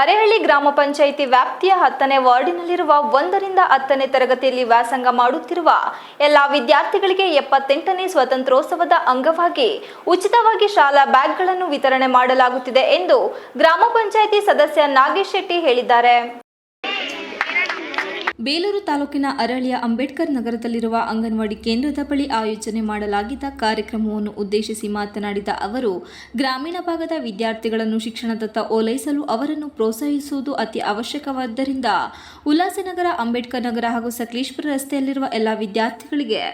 ಅರೇಹಳ್ಳಿ ಗ್ರಾಮ ಪಂಚಾಯಿತಿ ವ್ಯಾಪ್ತಿಯ 10ನೇ ವಾರ್ಡಿನಲ್ಲಿರುವ 1ರಿಂದ 10ನೇ ತರಗತಿಯಲ್ಲಿ ವ್ಯಾಸಂಗ ಮಾಡುತ್ತಿರುವ ಎಲ್ಲ ವಿದ್ಯಾರ್ಥಿಗಳಿಗೆ 78ನೇ ಸ್ವಾತಂತ್ರ್ಯೋತ್ಸವದ ಅಂಗವಾಗಿ ಉಚಿತವಾಗಿ ಶಾಲಾ ಬ್ಯಾಗ್ಗಳನ್ನು ವಿತರಣೆ ಮಾಡಲಾಗುತ್ತಿದೆ ಎಂದು ಗ್ರಾಮ ಪಂಚಾಯಿತಿ ಸದಸ್ಯ ನಾಗೇಶ್ ಶೆಟ್ಟಿ ಹೇಳಿದ್ದಾರೆ. ಬೇಲೂರು ತಾಲೂಕಿನ ಅರಳಿಯ ಅಂಬೇಡ್ಕರ್ ನಗರದಲ್ಲಿರುವ ಅಂಗನವಾಡಿ ಕೇಂದ್ರದ ಬಳಿ ಆಯೋಜನೆ ಮಾಡಲಾಗಿದ್ದ ಕಾರ್ಯಕ್ರಮವನ್ನು ಉದ್ದೇಶಿಸಿ ಮಾತನಾಡಿದ ಅವರು, ಗ್ರಾಮೀಣ ಭಾಗದ ವಿದ್ಯಾರ್ಥಿಗಳನ್ನು ಶಿಕ್ಷಣದತ್ತ ಓಲೈಸಲು ಅವರನ್ನು ಪ್ರೋತ್ಸಾಹಿಸುವುದು ಅತಿ ಅವಶ್ಯಕವಾದ್ದರಿಂದ ಉಲ್ಲಾಸನಗರ, ಅಂಬೇಡ್ಕರ್ ನಗರ ಹಾಗೂ ಸಕಲೇಶಪುರ ರಸ್ತೆಯಲ್ಲಿರುವ ಎಲ್ಲ ವಿದ್ಯಾರ್ಥಿಗಳಿಗೆ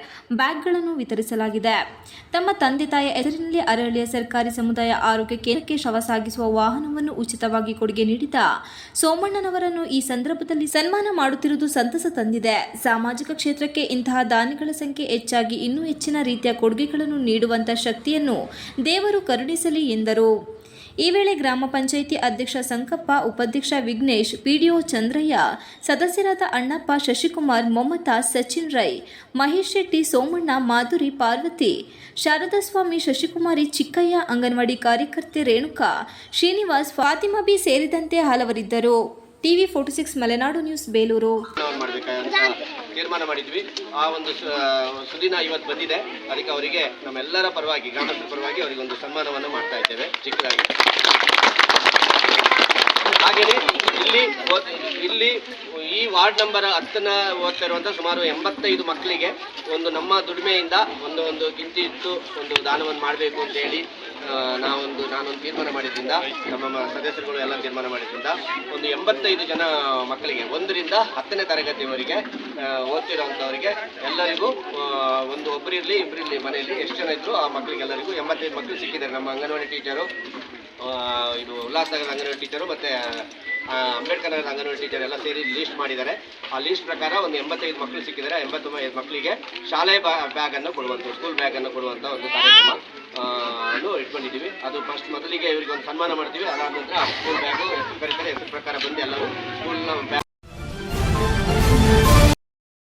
ಬ್ಯಾಗ್ಗಳನ್ನು ವಿತರಿಸಲಾಗಿದೆ. ತಮ್ಮ ತಂದೆ ತಾಯಿಯ ಹೆಸರಿನಲ್ಲಿ ಅರಳಿಯ ಸರ್ಕಾರಿ ಸಮುದಾಯ ಆರೋಗ್ಯ ಕೇಂದ್ರಕ್ಕೆ ಶವ ಸಾಗಿಸುವ ವಾಹನವನ್ನು ಉಚಿತವಾಗಿ ಕೊಡುಗೆ ನೀಡಿದ ಸೋಮಣ್ಣನವರನ್ನು ಈ ಸಂದರ್ಭದಲ್ಲಿ ಸನ್ಮಾನ ಮಾಡುತ್ತಿರುವುದು ಸಂತಸ ತಂದಿದೆ. ಸಾಮಾಜಿಕ ಕ್ಷೇತ್ರಕ್ಕೆ ಇಂತಹ ದಾನಿಗಳ ಸಂಖ್ಯೆ ಹೆಚ್ಚಾಗಿ ಇನ್ನೂ ಹೆಚ್ಚಿನ ರೀತಿಯ ಕೊಡುಗೆಗಳನ್ನು ನೀಡುವಂತಹ ಶಕ್ತಿಯನ್ನು ದೇವರು ಕರುಣಿಸಲಿ ಎಂದರು. ಈ ವೇಳೆ ಗ್ರಾಮ ಪಂಚಾಯಿತಿ ಅಧ್ಯಕ್ಷ ಸಂಕಪ್ಪ, ಉಪಾಧ್ಯಕ್ಷ ವಿಘ್ನೇಶ್, ಪಿಡಿಒ ಚಂದ್ರಯ್ಯ, ಸದಸ್ಯರಾದ ಅಣ್ಣಪ್ಪ, ಶಶಿಕುಮಾರ್, ಮಮತಾ, ಸಚಿನ್ ರೈ, ಮಹೇಶ್ ಶೆಟ್ಟಿ, ಸೋಮಣ್ಣ, ಮಾಧುರಿ, ಪಾರ್ವತಿ, ಶಾರದಾಸ್ವಾಮಿ, ಶಶಿಕುಮಾರಿ, ಚಿಕ್ಕಯ್ಯ, ಅಂಗನವಾಡಿ ಕಾರ್ಯಕರ್ತೆ ರೇಣುಕಾ, ಶ್ರೀನಿವಾಸ್, ಫಾತಿಮಾ ಬಿ ಸೇರಿದಂತೆ ಹಲವರಿದ್ದರು. TV 46 Malenadu news, Belur. ತೀರ್ಮಾನ ಮಾಡಿದ್ವಿ. ಆ ಒಂದು ಸುದಿನ ಇವತ್ತು ಬಂದಿದೆ. ಅದಕ್ಕೆ ಅವರಿಗೆ ನಮ್ಮೆಲ್ಲರ ಪರವಾಗಿ, ಗ್ರಾಮಸ್ಥರ ಪರವಾಗಿ ಅವರಿಗೆ ಒಂದು ಸನ್ಮಾನವನ್ನು ಮಾಡ್ತಾ ಇದ್ದೇವೆ ಚಿಕ್ಕದಾಗಿ. ಹಾಗೆಯೇ ಇಲ್ಲಿ ಈ ವಾರ್ಡ್ ನಂಬರ್ 10ನ ಓದ್ತಾ ಇರುವಂಥ ಸುಮಾರು 85 ಮಕ್ಕಳಿಗೆ ಒಂದು ನಮ್ಮ ದುಡಿಮೆಯಿಂದ ಒಂದು ಕಿಂಚಿತ್ತು ಒಂದು ದಾನವನ್ನು ಮಾಡಬೇಕು ಅಂತ ಹೇಳಿ ನಾನೊಂದು ತೀರ್ಮಾನ ಮಾಡಿದ್ರಿಂದ, ನಮ್ಮ ಸದಸ್ಯರುಗಳು ಎಲ್ಲ ತೀರ್ಮಾನ ಮಾಡಿದ್ರಿಂದ ಒಂದು 85 ಜನ ಮಕ್ಕಳಿಗೆ 1ರಿಂದ 10ನೇ ತರಗತಿಯವರೆಗೆ ಓದ್ತಿರೋಂಥವರಿಗೆ ಎಲ್ಲರಿಗೂ ಒಬ್ಬರಿರಲಿ ಇಬ್ಬರಿರಲಿ ಮನೆಯಲ್ಲಿ ಎಷ್ಟು ಜನ ಇದ್ರು ಆ ಮಕ್ಕಳಿಗೆಲ್ಲರಿಗೂ 85 ಮಕ್ಕಳು ಸಿಕ್ಕಿದ್ದಾರೆ. ನಮ್ಮ ಅಂಗನವಾಡಿ ಟೀಚರು, ಇದು ಉಲ್ಲಾಸನಗರದ ಅಂಗನವಾಡಿ ಟೀಚರು ಮತ್ತು ಅಂಬೇಡ್ಕರ್ ನಗರದ ಅಂಗನವಾಡಿ ಟೀಚರ್ ಎಲ್ಲ ಸೇರಿ ಲೀಸ್ಟ್ ಮಾಡಿದ್ದಾರೆ. ಆ ಲೀಸ್ಟ್ ಪ್ರಕಾರ ಒಂದು 85 ಮಕ್ಕಳು ಸಿಕ್ಕಿದ್ದಾರೆ. 85 ಮಕ್ಕಳಿಗೆ ಶಾಲೆ ಬ್ಯಾಗನ್ನು ಕೊಡುವಂಥ, ಸ್ಕೂಲ್ ಬ್ಯಾಗನ್ನು ಕೊಡುವಂಥ ಒಂದು ಕಾರ್ಯಕ್ರಮ ಇಟ್ಕೊಂಡಿದ್ದೀವಿ. ಅದು ಮೊದಲಿಗೆ ಇವರಿಗೆ ಒಂದು ಸನ್ಮಾನ ಮಾಡ್ತೀವಿ. ಅದಾದ ನಂತರ ಸ್ಕೂಲ್ ಬ್ಯಾಗು ಹೆಸರು ಕರೀತಾರೆ, ಹೆಸರು ಪ್ರಕಾರ ಬಂದು ಎಲ್ಲರೂ ಸ್ಕೂಲ್ನ ಬ್ಯಾಗ್